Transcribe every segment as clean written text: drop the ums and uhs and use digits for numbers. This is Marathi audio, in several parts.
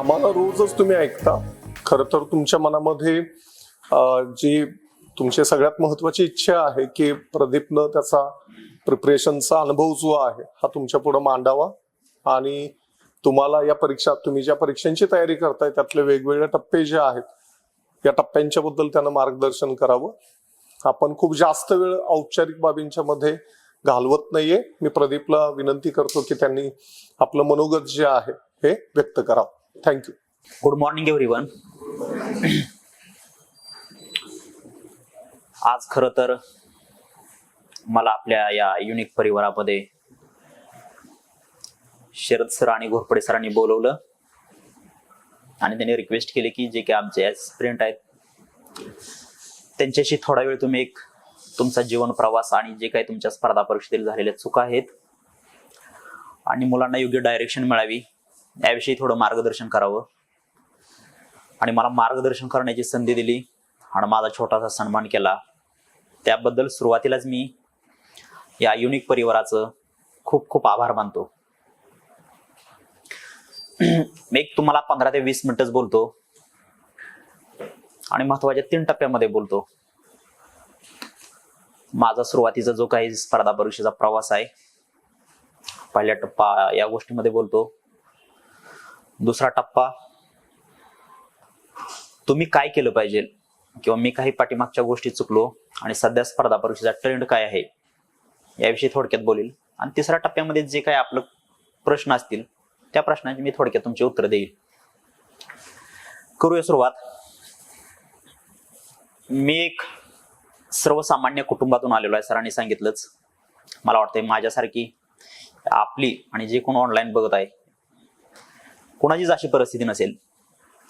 आम्हाला रोजच तुम्ही ऐकता. खरं तर तुमच्या मनामध्ये जी तुमची सगळ्यात महत्वाची इच्छा आहे की प्रदीपनं त्याचा प्रिपरेशनचा अनुभव जो आहे हा तुमच्या पुढे मांडावा आणि तुम्हाला या परीक्षा तुम्ही ज्या परीक्षांची तयारी करताय त्यातले वेगवेगळे टप्पे जे आहेत या टप्प्यांच्या बद्दल त्यानं मार्गदर्शन करावं. आपण खूप जास्त वेळ औपचारिक बाबींच्या मध्ये घालवत नाहीये. मी प्रदीपला विनंती करतो की त्यांनी आपलं मनोगत जे आहे हे व्यक्त करावं. थँक्यू. Good morning everyone. आज खरं तर मला आपल्या या युनिक परिवारामध्ये शरद सर आणि घोरपडे सरांनी बोलवलं आणि त्यांनी रिक्वेस्ट केली की जे काही आमचे ऍस्पिरंट आहेत त्यांच्याशी थोडा वेळ तुम्ही एक तुमचा जीवन प्रवास आणि जे काही तुमच्या स्पर्धा परीक्षेतील झालेल्या चुका आहेत आणि मुलांना योग्य डायरेक्शन मिळावी याविषयी थोडं मार्गदर्शन करावं. आणि मला मार्गदर्शन करण्याची संधी दिली आणि माझा छोटासा सन्मान केला त्याबद्दल सुरुवातीलाच मी या युनिक परिवाराचं खूप खूप आभार मानतो. मी एक तुम्हाला 15 ते 20 मिनिटच बोलतो आणि महत्वाच्या 3 टप्प्यामध्ये बोलतो. माझा सुरुवातीचा जो काही स्पर्धा परीक्षेचा प्रवास आहे पहिला टप्पा या गोष्टीमध्ये बोलतो. दुसरा टप्पा तुम्ही काय केलं पाहिजे किंवा मी काही पाठीमागच्या गोष्टी चुकलो आणि सध्या स्पर्धा परीक्षेचा ट्रेंड काय आहे याविषयी थोडक्यात बोलेल. आणि तिसऱ्या टप्प्यामध्ये जे काही आपलं प्रश्न असतील त्या प्रश्नांची मी थोडक्यात तुमची उत्तर देईल. करूया सुरुवात. मी एक सर्वसामान्य कुटुंबातून आलेलो आहे. सरांनी सांगितलंच. मला वाटतंय माझ्यासारखी आपली आणि जे कोण ऑनलाईन बघत आहे कोणाचीच अशी परिस्थिती नसेल.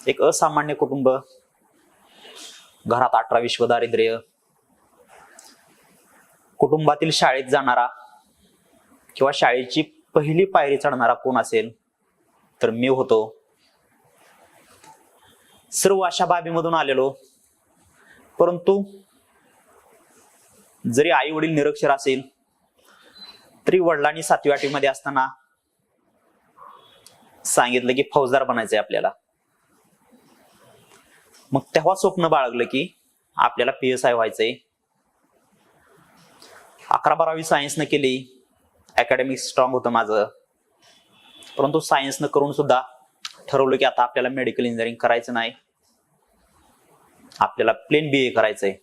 एक असामान्य कुटुंब, घरात 18 विश्व दारिद्र्य, कुटुंबातील शाळेत जाणारा किंवा शाळेची पहिली पायरी चढणारा कोण असेल तर मी होतो. सर्व अशा बाबीमधून आलेलो. परंतु जरी आई वडील निरक्षर असेल तरी वडिलांनी 7वी 8वी मध्ये असताना सांगितलं की फौजदार बनायचंय आपल्याला. मग तेव्हा स्वप्न बाळगलं की आपल्याला PSI व्हायचंय. 11-12वी सायन्सनं केली. अकॅडमिक स्ट्रॉंग होतं माझं. परंतु सायन्सनं करून सुद्धा ठरवलं की आता आपल्याला मेडिकल इंजिनिअरिंग करायचं नाही, आपल्याला प्लेन BA करायचंय.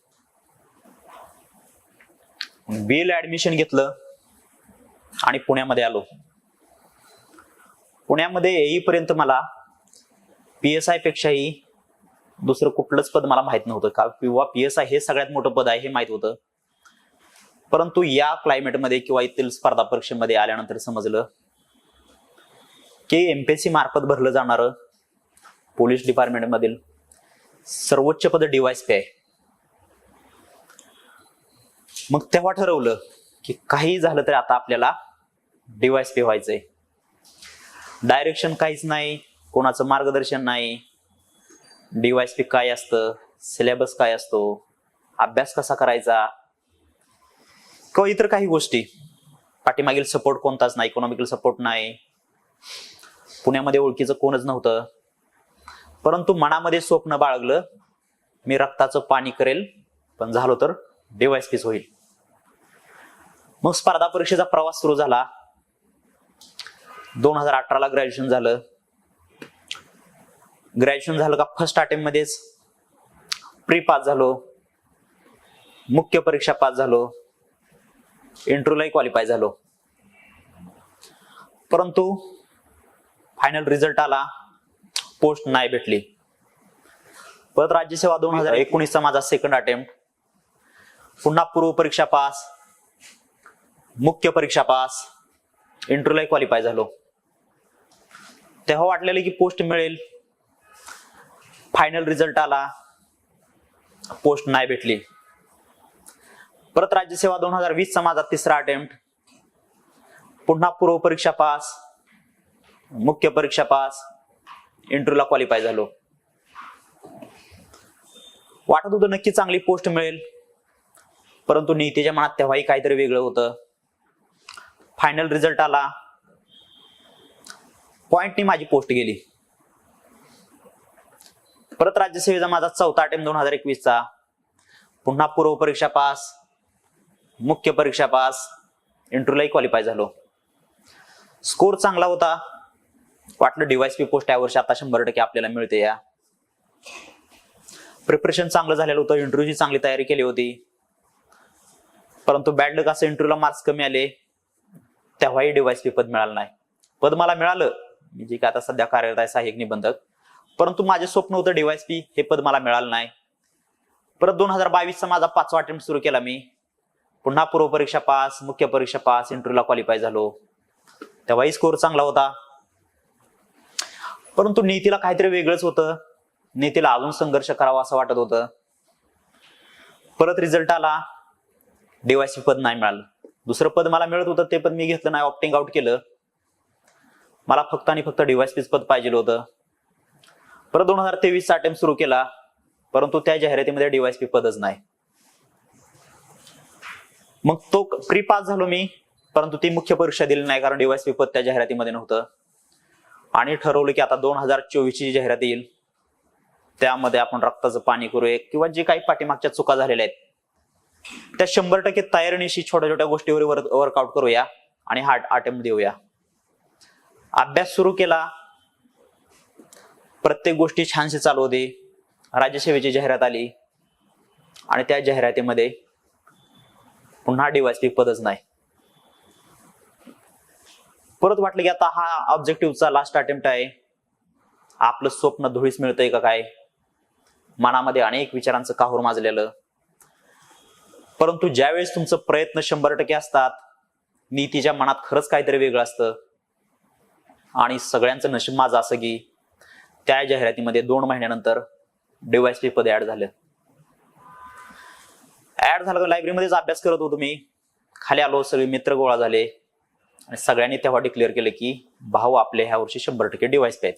BA ला ऍडमिशन घेतलं आणि पुण्यामध्ये आलो. पुण्यामध्ये येईपर्यंत मला PSI पेक्षाही दुसरं कुठलंच पद मला माहित नव्हतं का किंवा PSI हे सगळ्यात मोठं पद आहे हे माहित होतं. परंतु या क्लायमेटमध्ये किंवा येथील स्पर्धा परीक्षेमध्ये आल्यानंतर समजलं की MPSC मार्फत भरलं जाणारं पोलीस डिपार्टमेंट मधील सर्वोच्च पद DYSP आहे. मग तेव्हा ठरवलं की काही झालं तरी आता आपल्याला DYSP व्हायचंय. डायरेक्शन काहीच नाही, कोणाचं मार्गदर्शन नाही. DYSP काय असतं, सिलेबस काय असतो, अभ्यास कसा करायचा किंवा इतर काही गोष्टी, पाठीमागील सपोर्ट कोणताच नाही, इकॉनॉमिकल सपोर्ट नाही. पुण्यामध्ये ओळखीचं कोणच नव्हतं. परंतु मनामध्ये स्वप्न बाळगलं मी रक्ताचं पाणी करेल पण झालो तर DYSPच होईल. मग स्पर्धा परीक्षेचा प्रवास सुरू झाला. 2018ला ग्रॅज्युएशन झालं. ग्रॅज्युएशन झालं का फर्स्ट अटेम्प्ट मध्येच प्री पास झालो, मुख्य परीक्षा पास झालो, इंटरव्ह्यूलाही क्वालिफाय झालो. परंतु फायनल रिझल्ट आला, पोस्ट नाही भेटली. परत राज्यसेवा 2019चा माझा सेकंड अटेम्प्ट. पुन्हा पूर्व परीक्षा पास, मुख्य परीक्षा पास, इंटरव्ह्यूलाही क्वालिफाय झालो. तेव्हा वाटलेलं की पोस्ट मिळेल. फायनल रिझल्ट आला, पोस्ट नाही भेटली. परत राज्यसेवा 2020चा माझा तिसरा अटेम्प्ट. पुन्हा पूर्व परीक्षा पास, मुख्य परीक्षा पास, इंटरव्ह्यूला क्वालिफाय झालो. वाटत होतं नक्की चांगली पोस्ट मिळेल. परंतु नीतीच्या मनात तेव्हाही काहीतरी वेगळं होतं. फायनल रिझल्ट आला, पॉइंटनी माझी पोस्ट गेली. परत राज्यसेवेचा माझा 4था अटेम्प्ट 2021चा. पुन्हा पूर्व परीक्षा पास, मुख्य परीक्षा पास, इंटरव्ह्यूलाही क्वालिफाय झालो. स्कोर चांगला होता. वाटलं डीवायएसपी पोस्ट यावर्षी आता 100% आपल्याला मिळते. या प्रिपरेशन चांगलं झालेलं होतं. इंटरव्ह्यूची चांगली तयारी केली होती. परंतु बॅड लक असं इंटरव्ह्यूला मार्क्स कमी आले. तेव्हाही डीवायएसपी पद मिळालं नाही. पद मला मिळालं, मी जे काय आता सध्या कार्यरत आहे सहाय्यक निबंधक, परंतु माझे स्वप्न होतं डीवायएसपी, हे पद मला मिळालं नाही. परत 2022चा माझा 5वा अटेम्प्ट सुरू केला मी. पुन्हा पूर्व परीक्षा पास, मुख्य परीक्षा पास, इंटरव्ह्यूला क्वालिफाय झालो. तेव्हाही स्कोर चांगला होता. परंतु नीतीला काहीतरी वेगळंच होतं. नीतीला अजून संघर्ष करावा असं वाटत होतं. परत रिझल्ट आला, डीवायएसपी पद नाही मिळालं. दुसरं पद मला मिळत होतं, ते पद मी घेतलं नाही, ऑप्टिंग आउट केलं. मला फक्त आणि फक्त डीवायएसपीच पद पाहिजे होतं. परत 2023चा अटेम्प्ट सुरू केला, परंतु त्या जाहिरातीमध्ये डीवायएसपी पदच नाही. मग तो प्री पास झालो मी, परंतु ती मुख्य परीक्षा दिली नाही, कारण डीवायएसपी पद त्या जाहिरातीमध्ये नव्हतं. आणि ठरवलं की आता 2024ची जाहिरात येईल, त्यामध्ये आपण रक्ताचं पाणी करूया किंवा जे काही पाठीमागच्या चुका झालेल्या आहेत त्या 100% तयारीनिशी छोट्या छोट्या गोष्टीवर वर्कआउट करूया आणि हा अटेम्प्ट देऊया. अभ्यास सुरू केला. प्रत्येक गोष्टी छानशी चालू होती. राज्यसेवेची जाहिरात आली आणि त्या जाहिरातीमध्ये पुन्हा डीवायएसपी पदच नाही. परत वाटलं की आता हा ऑब्जेक्टिव्हचा लास्ट अटेम्प्ट आहे, आपलं स्वप्न धुळीस मिळतंय का काय. मनामध्ये अनेक विचारांचं काहूर माजलेलं. परंतु ज्यावेळेस तुमचं प्रयत्न 100% असतात, नीतीच्या मनात खरंच काहीतरी वेगळं असतं. आणि सगळ्यांचं नशीब माझं असं की त्या जाहिरातीमध्ये 2 महिन्यानंतर डीवायएसपी पद ऍड झालं. लायब्ररीमध्येच अभ्यास करत होतो मी. खाली आलो, सगळे मित्र गोळा झाले आणि सगळ्यांनी तेव्हा डिक्लेअर केलं की भाऊ आपले ह्या वर्षी 100% डीवायएसपी आहेत.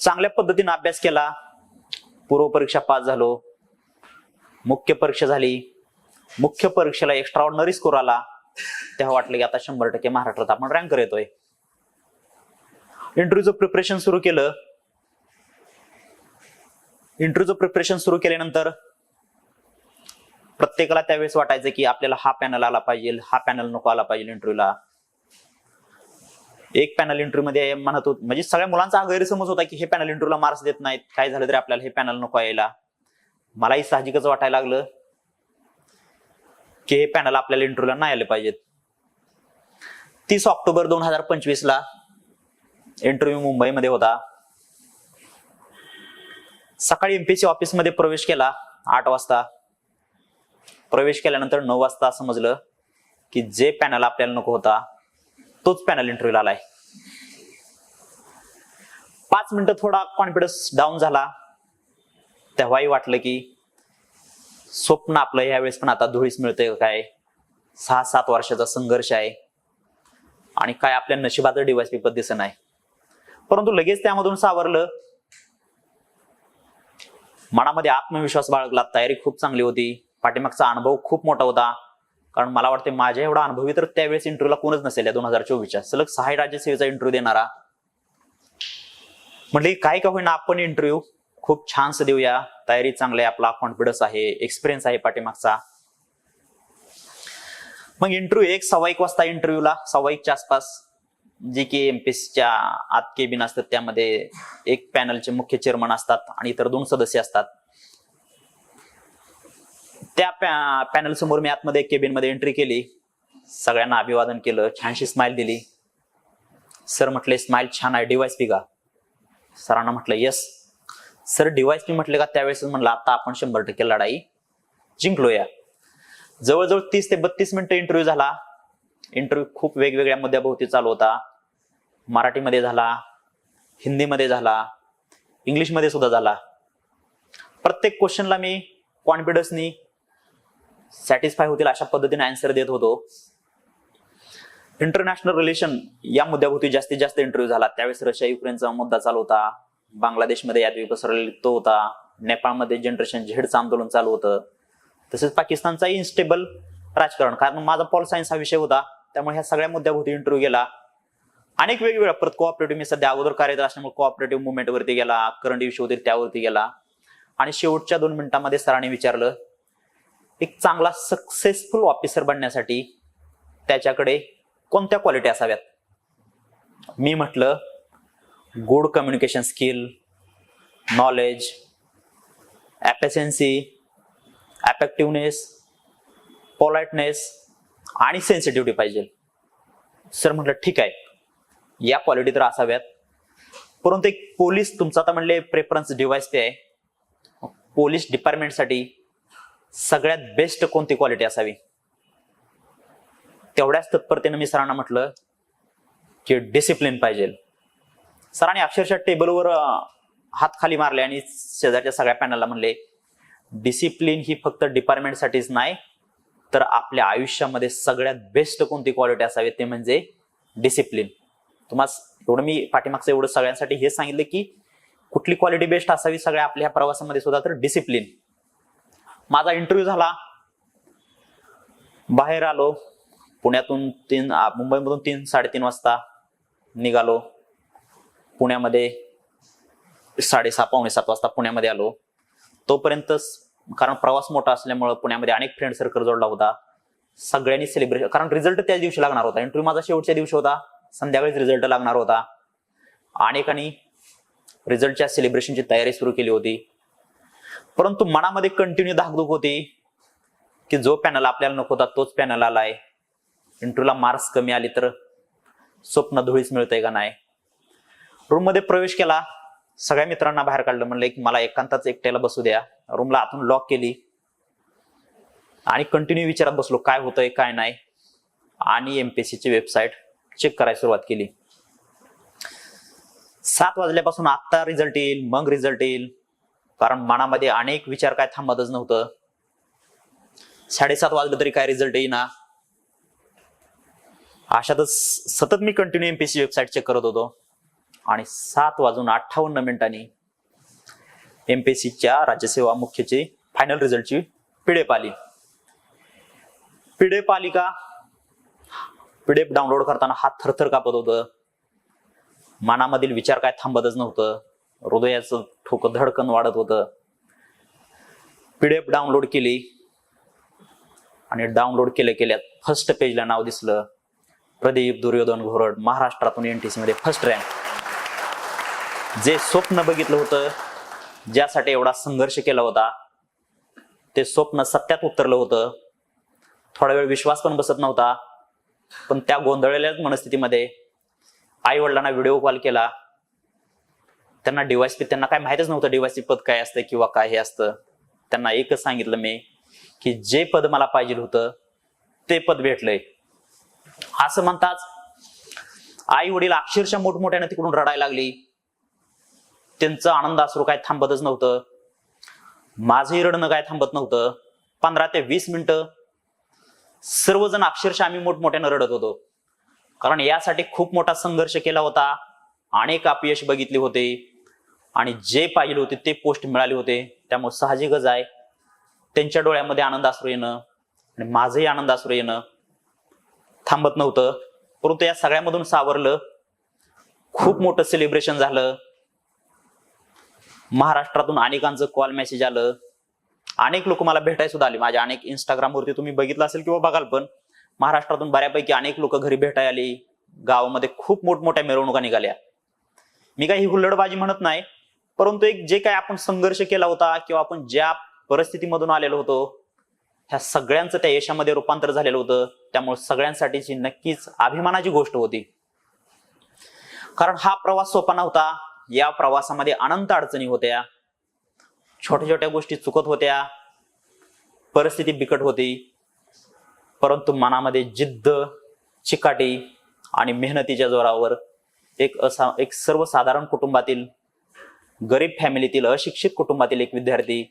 चांगल्या पद्धतीने अभ्यास केला. पूर्व परीक्षा पास झालो. मुख्य परीक्षा झाली. मुख्य परीक्षेला एक्स्ट्रा ऑर्डिनरी स्कोर आला. तेव्हा वाटलं की आता 100% महाराष्ट्रात आपण रँकर येतोय. इंटरव्ह्यूचं प्रिपरेशन सुरू केलं. इंटरव्ह्यूचं प्रिपरेशन सुरू केल्यानंतर प्रत्येकाला त्यावेळेस वाटायचं की आपल्याला हा पॅनल आला पाहिजे, हा पॅनल नको आला पाहिजे इंटरव्ह्यूला. एक पॅनल इंटरव्ह्यू मध्ये म्हणत होत, म्हणजे सगळ्या मुलांचा गैरसमज होता की हे पॅनल इंटरव्ह्यूला मार्क्स देत नाहीत, काय झालं तरी आपल्याला हे पॅनल नको यायला. मलाही साहजिकच वाटायला लागलं की हे पॅनल आपल्याला इंटरव्ह्यूला नाही आले पाहिजेत. 30 ऑक्टोबर 2025ला इंटरव्ह्यू मुंबईमध्ये होता. सकाळी एमपीएससी ऑफिसमध्ये प्रवेश केला 8 वाजता. प्रवेश केल्यानंतर 9 वाजता समजलं की जे पॅनल आपल्याला नको होता तोच पॅनल इंटरव्ह्यूला आलाय. 5 मिनिटं थोडा कॉन्फिडन्स डाऊन झाला. तेव्हाही वाटलं की स्वप्न आपलं यावेळेस पण आता धुळीस मिळतंय काय. 6-7 वर्षाचा संघर्ष आहे आणि काय आपल्या नशिबाचं डीवायएसपी पद दिसत नाही. परंतु लगेच त्यामधून सावरलं. मनामध्ये आत्मविश्वास बाळगला. तयारी खूप चांगली होती. पाठीमागचा अनुभव खूप मोठा होता, कारण मला वाटते माझ्या एवढा अनुभवी तर त्यावेळेस इंटरव्ह्यूला कोणच नसेल. 2024च्या सलग 6 राज्यसेवेचा इंटरव्ह्यू देणारा. म्हणजे काय का होईना आपण इंटरव्ह्यू खूप छानस देऊया. तयारी चांगली आहे, आपला कॉन्फिडन्स आहे, एक्सपिरियन्स आहे पाठीमागचा. मग इंटरव्ह्यू 1-1:15 वाजता इंटरव्ह्यूला 1:15च्या आसपास जे की एमपीएससीच्या आत केबिन असतात त्यामध्ये एक पॅनलचे मुख्य चेअरमन असतात आणि इतर 2 सदस्य असतात. त्या पॅनल समोर मी आतमध्ये केबिन मध्ये एंट्री केली. सगळ्यांना अभिवादन केलं, छानशी स्माइल दिली. सर म्हटले स्माइल छान आहे, डीवायएसपी का? सरांना म्हटलं येस. सर डीवायएसपी म्हटले का? त्यावेळेस म्हणलं आता आपण 100% लढाई जिंकलोया. जवळजवळ 30 ते 32 मिनिटं इंटरव्ह्यू झाला. इंटरव्ह्यू खूप वेगवेगळ्या मुद्द्याभोवती चालू होता. मराठीमध्ये झाला, हिंदीमध्ये झाला, इंग्लिशमध्ये सुद्धा झाला. प्रत्येक क्वेश्चनला मी कॉन्फिडन्सनी सॅटिस्फाय होतील अशा पद्धतीने आन्सर देत होतो. इंटरनॅशनल रिलेशन या मुद्द्याभोवती जास्तीत जास्त इंटरव्ह्यू झाला. त्यावेळेस रशिया युक्रेनचा मुद्दा चालू होता. बांगलादेशमध्ये यादवी पसरलेला तो होता. नेपाळमध्ये जनरेशन झेडचं आंदोलन चालू होतं. तसेच पाकिस्तानचा इन्स्टेबल राजकारण, कारण माझा पॉल सायन्स हा विषय होता, त्यामुळे ह्या सगळ्या मुद्द्याभोवती इंटरव्ह्यू गेला. अनेक वेगवेगळ्या परत कोऑपरेटिव्ह मी सध्या अगोदर कार्यरत असल्यामुळे कोऑपरेटिव्ह मुवमेंट वरती गेला, करंट इश्यू होते त्यावरती गेला आणि शेवटच्या 2 मिनिटांमध्ये सरांनी विचारलं एक चांगला सक्सेसफुल ऑफिसर बनण्यासाठी त्याच्याकडे कोणत्या क्वालिटी असाव्यात. मी म्हटलं good communication skill, knowledge, efficiency, effectiveness, politeness आणि सेन्सिटिव्हिटी पाहिजे. सर म्हटलं ठीक आहे, या क्वालिटी तर असाव्यात, परंतु एक पोलीस तुमचा आता म्हणले प्रेफरन्स डिवाइस ते आहे, पोलीस डिपार्टमेंटसाठी सगळ्यात बेस्ट कोणती क्वालिटी असावी. तेवढ्याच तत्परतेने मी सरांना म्हटलं की डिसिप्लिन पाहिजे. सरांनी अक्षरशः टेबलवर हात खाली मारले आणि शेजारच्या सगळ्या पॅनलला म्हणले डिसिप्लिन ही फक्त डिपार्टमेंटसाठीच नाही तर आपल्या आयुष्यामध्ये सगळ्यात बेस्ट कोणती क्वालिटी असावी ते म्हणजे डिसिप्लिन. तुम्हाला एवढं मी पाठीमागचं एवढं सगळ्यांसाठी हे सांगितलं की कुठली क्वालिटी बेस्ट असावी सगळ्या आपल्या प्रवासामध्ये सुद्धा, तर डिसिप्लिन. माझा इंटरव्ह्यू झाला, बाहेर आलो, पुण्यातून मुंबईमधून 3-3:30 वाजता निघालो, पुण्यामध्ये 6:30-7 वाजता पुण्यामध्ये आलो. तोपर्यंत कारण प्रवास मोठा असल्यामुळे पुण्यामध्ये अनेक फ्रेंड सर्कल जोडला होता. सगळ्यांनी सेलिब्रेशन, कारण रिझल्ट त्याच दिवशी लागणार होता, इंटरव्ह्यू माझा शेवटच्या दिवशी होता, संध्याकाळीच रिझल्ट लागणार होता. अनेकांनी रिझल्टच्या सेलिब्रेशनची तयारी सुरू केली होती, परंतु मनामध्ये कंटिन्यू धाकधूक होती की जो पॅनल आपल्याला नको होता तोच पॅनल आलाय, इंटरव्ह्यूला मार्क्स कमी आली तर स्वप्न धुळीच मिळतंय का नाही. रूम मध्ये प्रवेश केला, सगळ्या मित्रांना बाहेर काढलं, म्हणलं की मला एकांताच एकट्याला बसू द्या. रूमला आतून लॉक केली आणि कंटिन्यू विचारात बसलो काय होतंय काय नाही, आणि एमपीएससीची वेबसाईट चेक करायला सुरुवात केली. 7 वाजल्यापासून आत्ता रिझल्ट येईल, मग रिझल्ट येईल, कारण मनामध्ये अनेक विचार काय थांबतच नव्हतं. 7:30 वाजलं तरी काय रिझल्ट येईना. अशातच सतत मी कंटिन्यू एमपीएससी वेबसाईट चेक करत होतो आणि 7:58 एमपीएससीच्या राज्यसेवा मुख्यची फायनल रिझल्टची पीडीएफ आली. पीडीएफ डाउनलोड करताना हात थरथर कापत होतं, मनामधील विचार काय थांबतच नव्हतं, हृदयाचं ठोकं धडकन वाढत होतं. पीडीएफ डाउनलोड केली आणि डाउनलोड केल्या फर्स्ट पेजला नाव दिसलं प्रदीप दुर्योधन घोरड, महाराष्ट्रातून एनटीसी मध्ये फर्स्ट रँक. जे स्वप्न बघितलं होतं, ज्यासाठी एवढा संघर्ष केला होता, ते स्वप्न सत्यात उतरलं होतं. थोडा वेळ विश्वास पण बसत नव्हता, पण त्या गोंधळलेल्या मनस्थितीमध्ये आई वडिलांना व्हिडिओ कॉल केला. त्यांना डीवायएसपी, त्यांना काय माहितच नव्हतं डीवायएसपी पद काय असतं किंवा काय हे असतं. त्यांना एकच सांगितलं मी की जे पद मला पाहिजे होतं ते पद भेटलंय. असं म्हणताच आई वडील अक्षरशः मोठमोठ्याने तिकडून रडायला लागली. त्यांचं आनंद अश्रू काय थांबतच नव्हतं, माझंही रडणं काय थांबत नव्हतं. 15 ते 20 मिनिटं सर्वजण अक्षरशः आम्ही मोठमोठ्यानं रडत होतो, कारण यासाठी खूप मोठा संघर्ष केला होता, अनेक अपयश बघितले होते आणि जे पाहिजे होते ते पोस्ट मिळाले होते. त्यामुळे साहजिकच आहे त्यांच्या डोळ्यामध्ये आनंद अश्रू येणं आणि माझंही आनंद अश्रू येणं थांबत नव्हतं. परंतु या सगळ्यामधून सावरलं, खूप मोठं सेलिब्रेशन झालं. महाराष्ट्रातून अनेकांचं कॉल मेसेज आलं, अनेक लोक मला भेटायला सुद्धा आले. माझ्या अनेक इंस्टाग्रामवरती तुम्ही बघितलं असेल किंवा बघाल, पण महाराष्ट्रातून बऱ्यापैकी अनेक लोक घरी भेटायला आली. गावामध्ये खूप मोठमोठ्या मिरवणुका निघाल्या. मी काही ही हुल्लडबाजी म्हणत नाही, परंतु एक जे काय आपण संघर्ष केला होता किंवा आपण ज्या परिस्थितीमधून आलेलो होतो, ह्या सगळ्यांचं त्या यशामध्ये रूपांतर झालेलं होतं. त्यामुळे सगळ्यांसाठीची नक्कीच अभिमानाची गोष्ट होती, कारण हा प्रवास सोपा नव्हता. या प्रवासामध्ये अनंत अडचणी होत्या, छोट्या छोट्या गोष्टी चुकत होत्या, परिस्थिती बिकट होती, परंतु मनामध्ये जिद्द, चिकाटी आणि मेहनतीच्या जोरावर एक सर्वसाधारण कुटुंबातील, गरीब फॅमिलीतील, अशिक्षित कुटुंबातील एक विद्यार्थी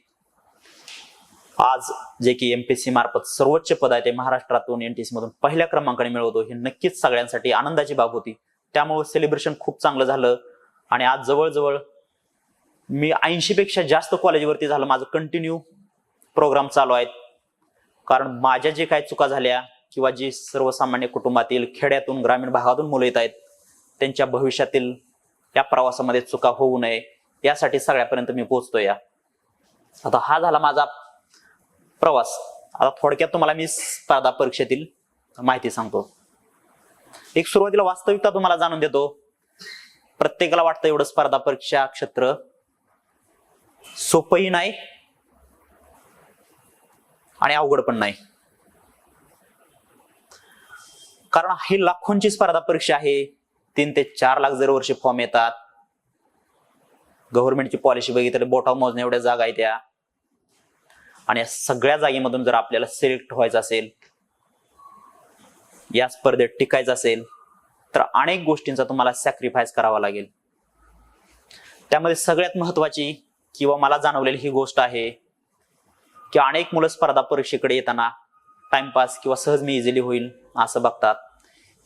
आज जे की एमपीएससी मार्फत सर्वोच्च पद आहे ते महाराष्ट्रातून एनटीसी मधून पहिल्या क्रमांकाने मिळवतो, हे नक्कीच सगळ्यांसाठी आनंदाची बाब होती. त्यामुळे सेलिब्रेशन खूप चांगलं झालं आणि आज जवळजवळ मी 80 पेक्षा जास्त कॉलेजवरती झालं. माझं कंटिन्यू प्रोग्राम चालू आहेत, कारण माझ्या जे काही चुका झाल्या किंवा जी सर्वसामान्य कुटुंबातील, खेड्यातून, ग्रामीण भागातून मुलं येत आहेत, त्यांच्या भविष्यातील या प्रवासामध्ये चुका होऊ नये यासाठी सगळ्यापर्यंत मी पोहोचतोय. आता हा झाला माझा प्रवास. आता थोडक्यात तुम्हाला मी स्पर्धा परीक्षेतील माहिती सांगतो. एक सुरुवातीला वास्तविकता तुम्हाला जाणून देतो. प्रत्येकाला वाटतं एवढं स्पर्धा परीक्षा क्षेत्र सोपंही नाही आणि अवघड पण नाही. कारण ही लाखोंची स्पर्धा परीक्षा आहे. 3 ते 4 लाख दरवर्षी फॉर्म येतात. गव्हर्नमेंटची पॉलिसी बघितली बोटावर मोजण्या एवढ्या जागा आहेत त्या. आणि या सगळ्या जागेमधून जर आपल्याला सिलेक्ट व्हायचं असेल, या स्पर्धेत टिकायचं असेल, तर अनेक गोष्टींचा तुम्हाला सॅक्रिफाईस करावा लागेल. त्यामध्ये सगळ्यात महत्वाची किंवा मला जाणवलेली ही गोष्ट आहे की अनेक मुलं स्पर्धा परीक्षेकडे येताना टाइमपास किंवा सहज मी इझिली होईल असं बघतात.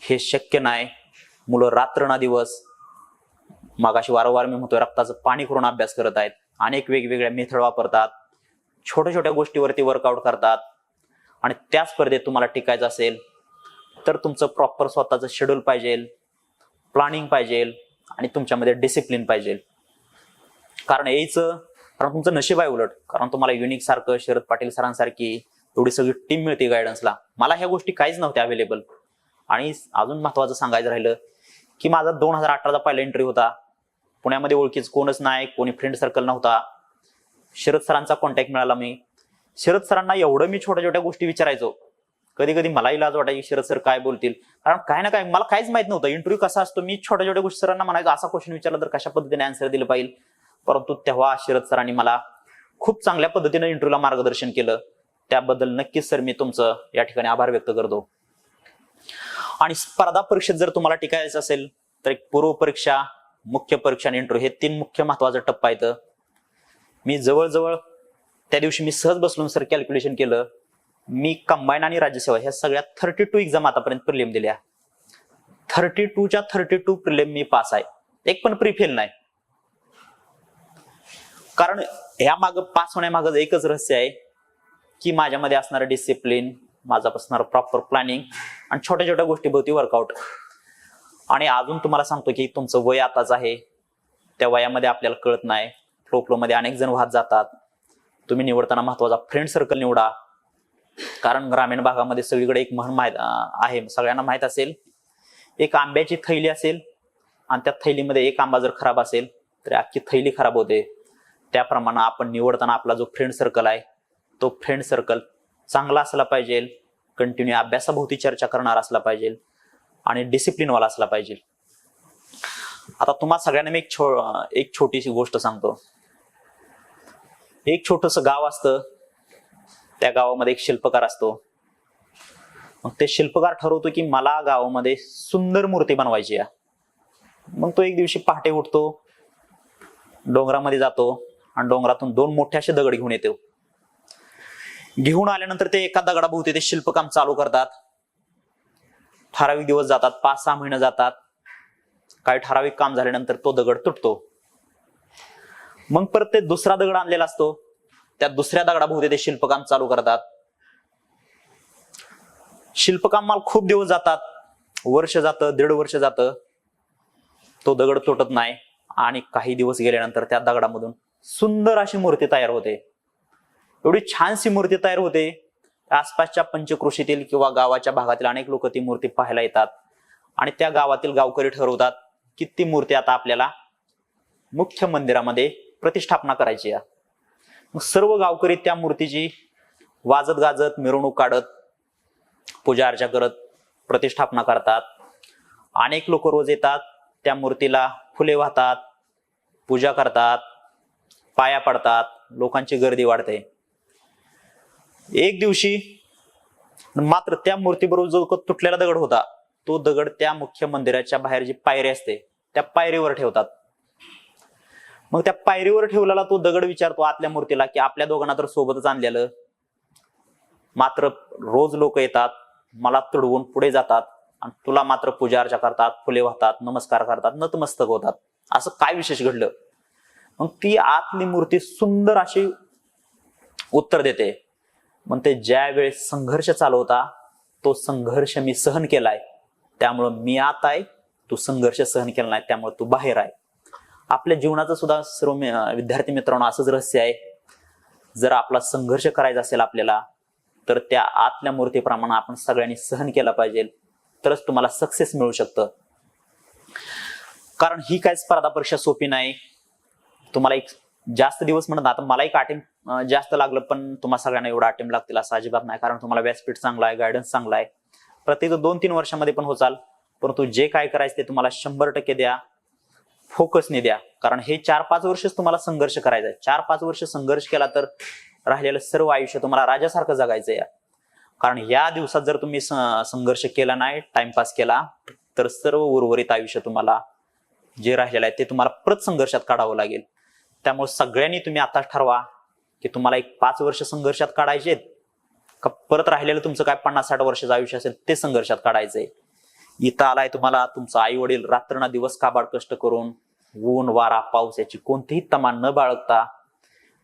हे शक्य नाही. मुलं रात्र ना दिवस, मागाशी वारंवार मी म्हणतोय, रक्ताचं पाणी करून अभ्यास करत आहेत. अनेक वेगवेगळ्या मेथड वापरतात. छोट्या छोट्या गोष्टीवरती वर्कआउट करतात. आणि त्या स्पर्धेत तुम्हाला टिकायचं असेल तर तुमचं प्रॉपर स्वतःचं शेड्यूल पाहिजे, प्लॅनिंग पाहिजे आणि तुमच्यामध्ये डिसिप्लिन पाहिजे. कारण तुमचं नशीब आहे उलट. कारण तुम्हाला युनिक सारखं, शरद पाटील सरांसारखी एवढी सगळी टीम मिळते गायडन्सला. मला ह्या गोष्टी काहीच नव्हत्या अवेलेबल. आणि अजून महत्वाचं सांगायचं राहिलं की माझा 2018चा पहिला इंटरव्ह्यू होता. पुण्यामध्ये ओळखीच कोणच नाही, कोणी फ्रेंड सर्कल नव्हता. शरद सरांचा कॉन्टॅक्ट मिळाला. मी शरद सरांना एवढं मी छोट्या छोट्या गोष्टी विचारायचो. कधी कधी मलाही लाज वाटायची शरद सर काय बोलतील, कारण काय ना काय मला काहीच माहित नव्हतं. इंटरव्ह्यू कसा असतो मी छोट्या छोट्या गोष्टी सरांना म्हणायचो, असा क्वेश्चन विचारला तर कशा पद्धतीने आन्सर दिलं पाहिजे. परंतु तेव्हा शरद सरांनी मला खूप चांगल्या पद्धतीने इंटरव्ह्यूला मार्गदर्शन केलं. त्याबद्दल नक्कीच सर मी तुमचं या ठिकाणी आभार व्यक्त करतो. आणि स्पर्धा परीक्षेत जर तुम्हाला टिकायचं असेल तर एक पूर्व परीक्षा, मुख्य परीक्षा आणि इंटरव्ह्यू हे 3 मुख्य महत्वाचं टप्पा आहेत. मी जवळजवळ त्या दिवशी मी सहज बसलो सर कॅल्क्युलेशन केलं. मी कंबाईन आणि राज्यसेवा ह्या सगळ्या 32 एक्झाम आतापर्यंत प्रिलिम दिल्या. 32च्या 32 प्रिलिम मी पास आहे. एक पण प्री फेल नाही. कारण ह्या मागं पास होण्यामागं एकच रहस्य आहे की माझ्यामध्ये असणारं डिसिप्लिन, माझा असणारं प्रॉपर प्लॅनिंग आणि छोट्या छोट्या गोष्टीभोवती वर्कआउट. आणि अजून तुम्हाला सांगतो की तुमचं वय आताच आहे. त्या वयामध्ये आपल्याला कळत नाही. फ्लो मध्ये अनेक जण वाहत जातात. तुम्ही निवडताना महत्वाचा फ्रेंड सर्कल निवडा. कारण ग्रामीण भागामध्ये सगळीकडे एक म्हण माहित आहे, सगळ्यांना माहित असेल, एक आंब्याची थैली असेल आणि त्या थैलीमध्ये एक आंबा जर खराब असेल तर अख्खी थैली खराब होते. त्याप्रमाणे आपण निवडताना आपला जो फ्रेंड सर्कल आहे तो फ्रेंड सर्कल चांगला असला पाहिजे, कंटिन्यू अभ्यासाभोवती चर्चा करणार असला पाहिजे आणि डिसिप्लिनवाला असला पाहिजे. आता तुम्हाला सगळ्यांना मी एक छोटीशी गोष्ट सांगतो. एक छोटस गाव असतं. त्या गावामध्ये एक शिल्पकार असतो. मग ते शिल्पकार ठरवतो की मला गावामध्ये सुंदर मूर्ती बनवायची आहे. मग तो एक दिवशी पहाटे उठतो, डोंगरामध्ये जातो आणि डोंगरातून 2 मोठे असे दगड घेऊन येतो. घेऊन आल्यानंतर ते एका दगडाभोवती ते शिल्पकाम चालू करतात. ठराविक दिवस जातात, 5-6 महिने जातात. काही ठराविक काम झाल्यानंतर तो दगड तुटतो. मग परत ते दुसरा दगड आणलेला असतो. त्या दुसऱ्या दगडाभोवती ते शिल्पकाम चालू करतात. शिल्पकामाला खूप दिवस जातात, वर्ष जातं, 1.5 वर्ष जातं. तो दगड तुटत नाही आणि काही दिवस गेल्यानंतर त्या दगडामधून सुंदर अशी मूर्ती तयार होते. एवढी छानशी मूर्ती तयार होते. आसपासच्या पंचक्रोशीतील किंवा गावाच्या भागातील अनेक लोक ती मूर्ती पाहायला येतात आणि त्या गावातील गावकरी ठरवतात की ती मूर्ती आता आपल्याला मुख्य मंदिरामध्ये प्रतिष्ठापना करायची आहे. मग सर्व गावकरी त्या मूर्तीची वाजत गाजत मिरवणूक काढत पूजा अर्चा करत प्रतिष्ठापना करतात. अनेक लोक रोज येतात, त्या मूर्तीला फुले वाहतात, पूजा करतात, पाया पडतात. लोकांची गर्दी वाढते. एक दिवशी मात्र त्या मूर्तीबरोबर जो तुटलेला दगड होता तो दगड त्या मुख्य मंदिराच्या बाहेर जी पायरी असते त्या पायरीवर ठेवतात. मग त्या पायरीवर ठेवलेला तो दगड विचारतो आतल्या मूर्तीला की आपल्या दोघांना तर सोबतच आणलेलं, मात्र रोज लोक येतात, मला तुडवून पुढे जातात आणि तुला मात्र पूजा अर्चा करतात, फुले वाहतात, नमस्कार करतात, नतमस्तक होतात. असं काय विशेष घडलं? मग ती आतली मूर्ती सुंदर अशी उत्तर देते. मग ते ज्या वेळेस संघर्ष चालू होता तो संघर्ष मी सहन केलाय, त्यामुळं मी आत आहे, तू संघर्ष सहन केला नाही त्यामुळे तू बाहेर आहे. आपल्या जीवनाचं सुद्धा सर्व विद्यार्थी मित्रांनो असंच रहस्य आहे. जर आपला संघर्ष करायचा असेल आपल्याला तर त्या आतल्या मूर्तीप्रमाणे आपण सगळ्यांनी सहन केला पाहिजे, तरच तुम्हाला सक्सेस मिळू शकतं. कारण ही काय स्पर्धा परीक्षा सोपी नाही. तुम्हाला एक जास्त दिवस म्हणत आता मला एक अटेम्प्ट जास्त लागलं, पण तुम्हाला सगळ्यांना एवढा अटेम्प्ट लागतील असं अजिबात नाही. कारण तुम्हाला व्यासपीठ चांगला आहे, गायडन्स चांगला आहे. प्रत्येक 2-3 वर्षामध्ये पण होचाल, परंतु जे काय करायचं ते तुम्हाला 100% द्या, फोकसने द्या. कारण हे 4-5 वर्षच तुम्हाला संघर्ष करायचा आहे. 4-5 वर्ष संघर्ष केला तर राहिलेलं सर्व आयुष्य तुम्हाला राजासारखं जगायचं आहे. कारण या दिवसात जर तुम्ही संघर्ष केला नाही, टाइमपास केला, तर सर्व उर्वरित आयुष्य तुम्हाला जे राहिलेलं आहे ते तुम्हाला परत संघर्षात काढावं लागेल. त्यामुळे सगळ्यांनी तुम्ही आता ठरवा की तुम्हाला एक 5 वर्ष संघर्षात काढायचे का परत राहिलेलं तुमचं काय 50-60 वर्षाचं आयुष्य असेल ते संघर्षात काढायचंय. इथं आलाय तुम्हाला तुमचं आई वडील रात्रना दिवस काबाड कष्ट करून, ऊन वारा पाऊस याची कोणतीही तमा न बाळगता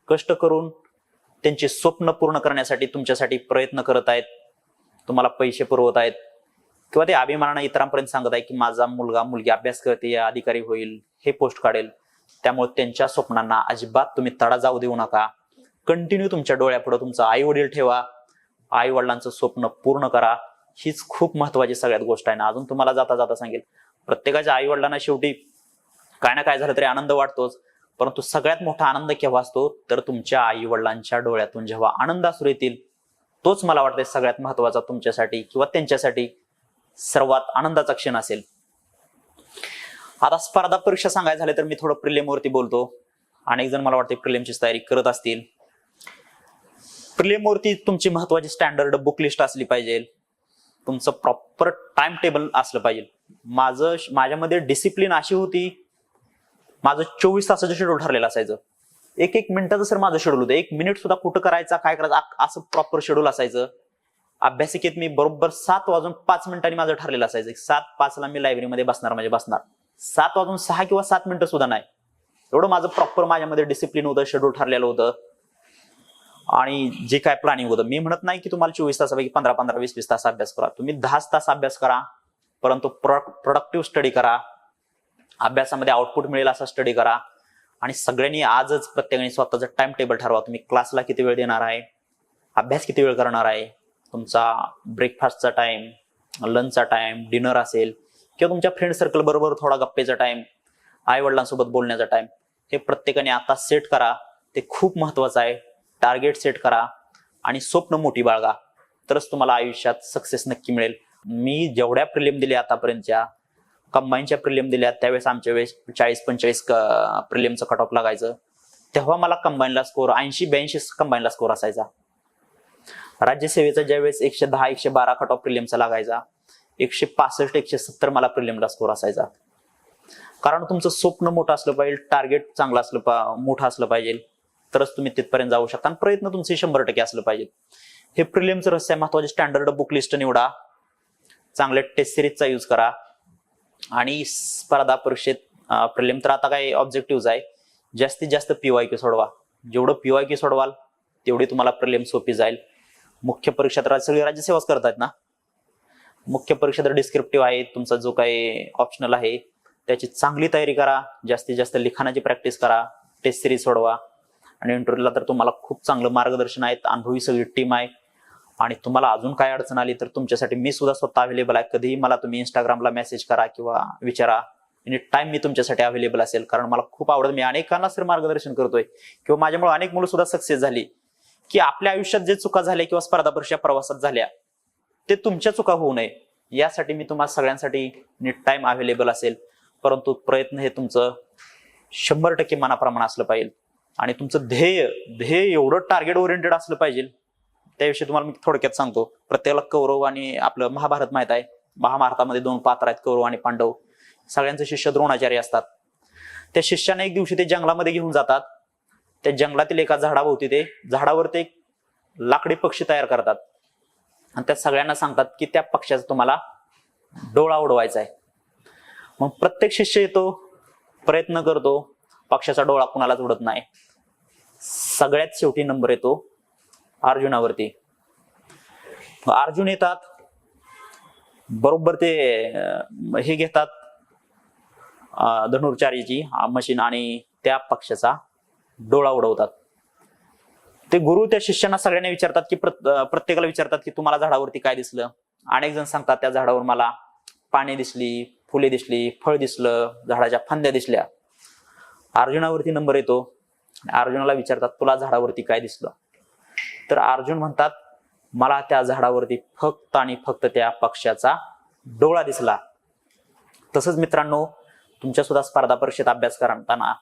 कष्ट करून त्यांचे स्वप्न पूर्ण करण्यासाठी तुमच्यासाठी प्रयत्न करत आहेत, तुम्हाला पैसे पुरवत आहेत, किंवा ते अभिमानाने इतरांपर्यंत सांगत आहे की माझा मुलगा मुलगी अभ्यास करते, अधिकारी होईल, हे पोस्ट काढेल. त्यामुळे त्यांच्या स्वप्नांना अजिबात तुम्ही तडा जाऊ देऊ नका. कंटिन्यू तुमच्या डोळ्यापुढे तुमचं आई वडील ठेवा, आई वडिलांचं स्वप्न पूर्ण करा. हीच खूप महत्वाची सगळ्यात गोष्ट आहे ना. अजून तुम्हाला जाता जाता सांगेल, प्रत्येकाच्या आई वडिलांना शेवटी काय ना काय झालं तरी आनंद वाटतोच, परंतु सगळ्यात मोठा आनंद केव्हा असतो तर तुमच्या आई वडिलांच्या डोळ्यातून जेव्हा आनंद अश्रू येतील, तोच मला वाटतं सगळ्यात महत्वाचा तुमच्यासाठी किंवा त्यांच्यासाठी सर्वात आनंदाचा क्षण असेल. आता स्पर्धा परीक्षा सांगायचं झाले तर मी थोडं प्रिलिम वरती बोलतो. अनेक जण मला वाटते प्रिलिमची तयारी करत असतील. प्रिलिम वरती तुमची महत्वाची स्टँडर्ड बुक लिस्ट असली पाहिजे, तुमचं प्रॉपर टाइम टेबल असलं पाहिजे. माझ्यामध्ये डिसिप्लिन अशी होती, माझं 24 तासाचं शेड्यूल ठरलेलं असायचं. एक मिनिटाचं सर माझं शेड्यूल होतं, 1 मिनिट सुद्धा कुठं करायचा काय करायचं असं प्रॉपर शेड्यूल असायचं. अभ्यासिकेत मी बरोबर 7:05 माझं ठरलेलं असायचं. 7:05 मी लायब्ररीमध्ये बसणार म्हणजे बसणार. 7:06 किंवा 7 मिनिटं सुद्धा नाही. एवढं माझं प्रॉपर माझ्यामध्ये डिसिप्लिन होतं, शेड्यूल ठरलेलं होतं. आणि जे काय प्लॅनिंग होतं, मी म्हणत नाही की तुम्हाला 24 तासापैकी 15-15, 20-20 तास अभ्यास करा. तुम्ही 10 तास अभ्यास करा, परंतु प्रोडक्टिव्ह स्टडी करा. अभ्यासामध्ये आउटपुट मिळेल असा स्टडी करा. आणि सगळ्यांनी आजच प्रत्येकाने स्वतःचं टाइम टेबल ठरवा. तुम्ही क्लासला किती वेळ देणार आहे, अभ्यास किती वेळ करणार आहे, तुमचा ब्रेकफास्टचा टाइम, लंचचा टाइम, डिनर असेल किंवा तुमच्या फ्रेंड सर्कल बरोबर थोडा गप्पेचा टाइम, आई वडिलांसोबत बोलण्याचा टाइम, हे प्रत्येकाने आता सेट करा. ते खूप महत्वाचं आहे. टार्गेट सेट करा आणि स्वप्न मोठी बाळगा, तरच तुम्हाला आयुष्यात सक्सेस नक्की मिळेल. मी जेवढ्या प्रिलिम दिल्या आतापर्यंतच्या, कंबाईनच्या प्रिलिम दिल्या, त्यावेळेस आमच्या वेळेस 40-45 प्रिलिमचं कट ऑफ लागायचं. तेव्हा मला कंबाईनला स्कोर 80-82 कंबाईनला स्कोर असायचा. राज्यसेवेचा ज्यावेळेस 110-112 कट ऑफ प्रिलिमचा लागायचा, 165-170 मला प्रिलिमला स्कोर असायचा. कारण तुमचं स्वप्न मोठं असलं पाहिजे, टार्गेट चांगलं असलं मोठं असलं पाहिजे, तरच तुम्ही तिथपर्यंत जाऊ शकता. आणि प्रयत्न तुमचे 100% असलं पाहिजे. हे प्रिलिमचं रहस्य आहे. महत्वाचे स्टँडर्ड बुक लिस्ट निवडा, चांगले टेस्ट सिरीजचा यूज करा. आणि स्पर्धा परीक्षेत प्रिलिम तर आता काही ऑब्जेक्टिव्ह आहे, जास्तीत जास्त PYQ सोडवा. जेवढं PYQ सोडवाल तेवढी तुम्हाला प्रिलिम सोपी जाईल. मुख्य परीक्षा तर सगळी राज्यसेवाच करतायत ना. मुख्य परीक्षा तर डिस्क्रिप्टिव्ह आहे, तुमचा जो काही ऑप्शनल आहे त्याची चांगली तयारी करा, जास्तीत जास्त लिखाणाची प्रॅक्टिस करा, टेस्ट सिरीज सोडवा. आणि इंटरव्ह्यूला तर तुम्हाला खूप चांगलं मार्गदर्शन आहे, अनुभवी सगळी टीम आहे. आणि तुम्हाला अजून काय अडचण आली तर तुमच्यासाठी मी सुद्धा स्वतः अवेलेबल आहे. कधीही मला तुम्ही इंस्टाग्रामला मेसेज करा किंवा विचारा, एनी टाइम मी तुमच्यासाठी अवेलेबल असेल. कारण मला खूप आवडत, मी अनेकांना सर मार्गदर्शन करतोय किंवा माझ्यामुळे अनेक मुलं सुद्धा सक्सेस झाली. की आपल्या आयुष्यात जे चुका झाल्या किंवा स्पर्धा परीक्षा प्रवासात झाल्या ते तुमच्या चुका होऊ नये यासाठी मी तुम्हाला सगळ्यांसाठी नीट टाइम अवेलेबल असेल. परंतु प्रयत्न हे तुमचं 100% मनाप्रमाणे असलं पाहिजे. आणि तुमचं ध्येय एवढं टार्गेट ओरिएंटेड असलं पाहिजे. त्याविषयी तुम्हाला मी थोडक्यात सांगतो. प्रत्येकाला कौरव आणि आपलं महाभारत माहित आहे. महाभारतामध्ये 2 पात्र आहेत, कौरव आणि पांडव. सगळ्यांचे शिष्य द्रोणाचार्य असतात. त्या शिष्याने एक दिवशी ते जंगलामध्ये घेऊन जातात. त्या जंगलातील एका झाडाभोवती ते झाडावर ते एक लाकडी पक्षी तयार करतात आणि त्या सगळ्यांना सांगतात की त्या पक्ष्याचा तुम्हाला डोळा उडवायचा आहे. मग प्रत्येक शिष्य येतो, प्रयत्न करतो, पक्षाचा डोळा कुणालाच उडत नाही. सगळ्यात शेवटी नंबर येतो अर्जुनावरती. अर्जुन येतात, बरोबर ते हे घेतात धनुर्चारीची मशीन आणि त्या पक्षाचा डोळा उडवतात. ते गुरु त्या शिष्यांना सगळ्यांना विचारतात की प्रत्येकाला विचारतात की तुम्हाला झाडावरती काय दिसलं. अनेक जण सांगतात त्या झाडावर मला पाने दिसली, फुले दिसली, फळ दिसलं, झाडाच्या फांद्या दिसल्या. अर्जुनावरती नंबर येतो. अर्जुनाला विचारतात तुला झाडावरती काय दिसलं. तर अर्जुन म्हणतात मला त्या झाडावरती फक्त आणि फक्त त्या पक्ष्याचा डोळा दिसला. तसंच मित्रांनो, तुमच्या सुद्धा स्पर्धा परीक्षेत अभ्यास करताना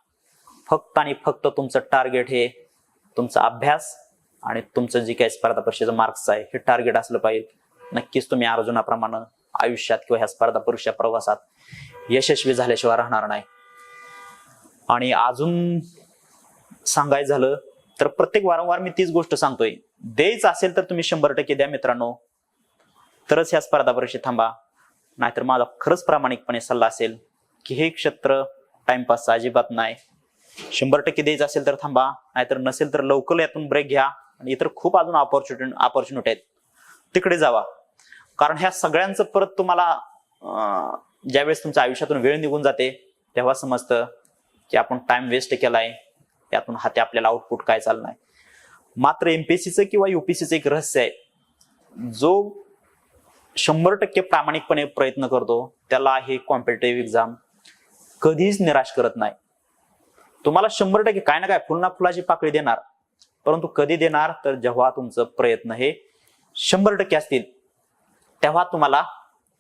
फक्त आणि फक्त तुमचं टार्गेट हे तुमचा अभ्यास आणि तुमचं जे काही स्पर्धा परीक्षेचं मार्क्स आहे हे टार्गेट असलं पाहिजे. नक्कीच तुम्ही अर्जुनाप्रमाणे आयुष्यात किंवा ह्या स्पर्धा परीक्षा प्रवासात यशस्वी झाल्याशिवाय राहणार नाही. आणि अजून सांगायचं झालं तर प्रत्येक वारंवार मी तीच गोष्ट सांगतोय, द्यायचं असेल तर तुम्ही 100% द्या मित्रांनो, तरच ह्या स्पर्धा परीक्षेत थांबा. नाहीतर माझा खरंच प्रामाणिकपणे सल्ला असेल की हे क्षेत्र टाइमपासचं अजिबात नाही. 100% द्यायचं असेल तर थांबा, नाहीतर नसेल तर लवकर यातून ब्रेक घ्या आणि इतर खूप अजून ऑपॉर्च्युनिटी आहेत तिकडे जावा. कारण ह्या सगळ्यांचं परत तुम्हाला ज्यावेळेस तुमच्या आयुष्यातून वेळ निघून जाते तेव्हा समजतं की आपण टाइम वेस्ट केलाय, त्यातून हाती आपल्याला आउटपुट काय चालणार. मात्र एमपीएससीचं किंवा युपीएससीचं एक रहस्य आहे, जो 100% प्रामाणिकपणे प्रयत्न करतो त्याला हे कॉम्पिटेटिव्ह एक्झाम कधीच निराश करत नाही. तुम्हाला 100% काय ना काय फुल ना फुलाची पाकळी देणार, परंतु कधी देणार तर जेव्हा तुमचं प्रयत्न हे 100% असतील तेव्हा तुम्हाला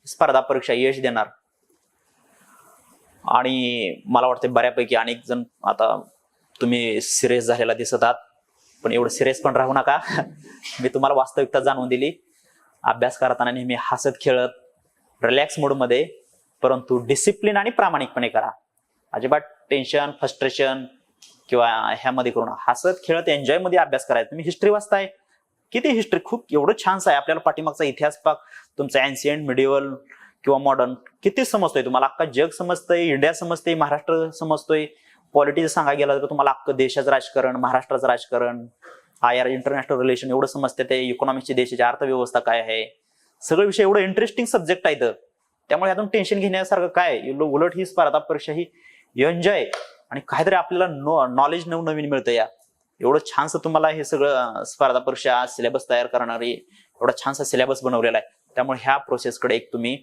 स्पर्धा परीक्षा यश देणार. आणि मला वाटतं बऱ्यापैकी अनेक जण आता तुम्ही सिरियस झालेला दिसत आहात, पण एवढं सिरियस पण राहू नका. मी तुम्हाला वास्तविकता जाणवून दिली. अभ्यास करताना नेहमी हसत खेळत रिलॅक्स मोडमध्ये, परंतु डिसिप्लिन आणि प्रामाणिकपणे करा. अजिबात टेन्शन फ्रस्ट्रेशन किंवा ह्यामध्ये करू नका. हसत खेळत एन्जॉय मध्ये अभ्यास करायचा. तुम्ही हिस्ट्री वाचताय, किती हिस्ट्री खूप एवढं छान आहे आपल्याला, पाठीमागचा इतिहास पाक तुमचा एन्शियंट मिडिवल किंवा मॉडर्न किती समजतोय तुम्हाला. अख्खा जग समजतंय, इंडिया समजतंय, महाराष्ट्र समजतोय. पॉलिटिक्स सांगायला गेलं तर तुम्हाला अख्खं देशाचं राजकारण, महाराष्ट्राचं राजकारण, IR इंटरनॅशनल रिलेशन एवढं समजते. ते इकॉनॉमिक्सची देशाची अर्थव्यवस्था काय आहे, सगळे विषय एवढं इंटरेस्टिंग सब्जेक्ट आहेत. त्यामुळे यातून टेन्शन घेण्यासारखं काय, उलट ही स्पर्धा परीक्षा ही एन्जॉय आणि काहीतरी आपल्याला नॉलेज नवीन मिळतं. या एवढं छानसं तुम्हाला हे सगळं स्पर्धा परीक्षा सिलेबस तयार करणारी एवढा छानसा सिलेबस बनवलेला आहे. त्यामुळे ह्या प्रोसेसकडे तुम्ही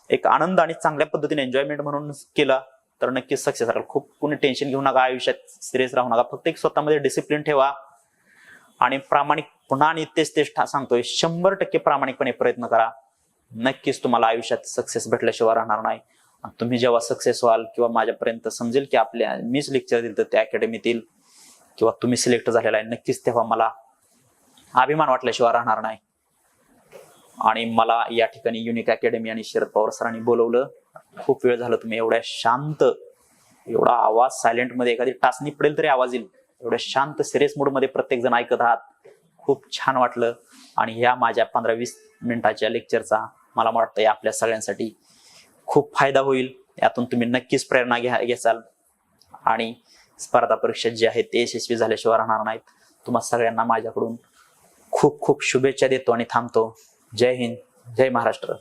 एक आनंद आणि चांगल्या पद्धतीने एन्जॉयमेंट म्हणून केला तर नक्कीच सक्सेस राहील. खूप कोणी टेन्शन घेऊ नका, आयुष्यात सिरियस राहू नका. फक्त एक स्वतःमध्ये डिसिप्लिन ठेवा आणि प्रामाणिक, पुन्हा आणि तेच सांगतोय, 100% प्रामाणिकपणे प्रयत्न करा. नक्कीच तुम्हाला आयुष्यात सक्सेस भेटल्याशिवाय राहणार नाही. तुम्ही जेव्हा सक्सेस व्हाल किंवा माझ्यापर्यंत समजेल की आपल्या मीच लेक्चर दिलं तर त्या अकॅडमीतील किंवा तुम्ही सिलेक्ट झालेला आहे, नक्कीच तेव्हा मला अभिमान वाटल्याशिवाय राहणार नाही. आणि मला या ठिकाणी युनिक अकॅडमी आणि शरद पवार सरांनी बोलवलं. खूप वेळ झालं, तुम्ही एवढ्या शांत, एवढा आवाज सायलेंट मध्ये एखादी टाचणी पडेल तरी आवाज येईल, एवढ्या शांत सिरियस मूड मध्ये प्रत्येक जण ऐकत आहात. खूप छान वाटलं. आणि ह्या माझ्या 15-20 मिनिटाच्या लेक्चरचा मला वाटतं आपल्या सगळ्यांसाठी खूप फायदा होईल. यातून तुम्ही नक्कीच प्रेरणा घ्याल आणि स्पर्धा परीक्षा जे आहेत ते यशस्वी झाल्याशिवाय राहणार नाहीत. तुम्हा सगळ्यांना माझ्याकडून खूप खूप शुभेच्छा देतो आणि थांबतो. जय हिंद, जय महाराष्ट्र.